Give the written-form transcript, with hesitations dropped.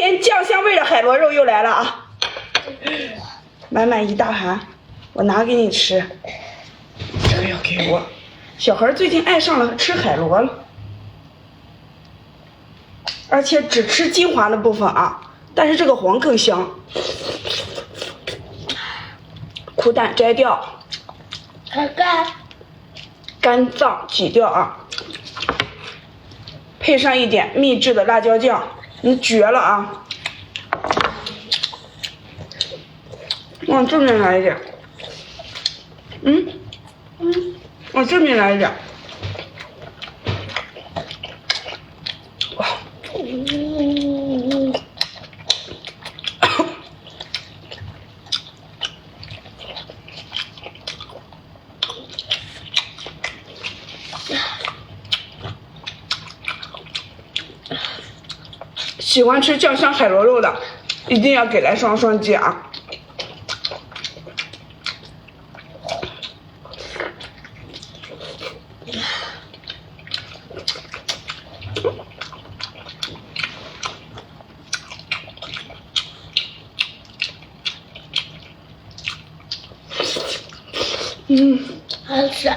天酱香味的海螺肉又来了啊！满满一大盘，我拿给你吃。这个要给我。小孩最近爱上了吃海螺了，而且只吃精华的部分啊，但是这个黄更香。苦胆摘掉，肝脏挤掉啊，配上一点秘制的辣椒酱，绝了啊！往这面来一点，往这面来一点，哇！喜欢吃酱香海螺肉的，一定要给来双击啊！好吃。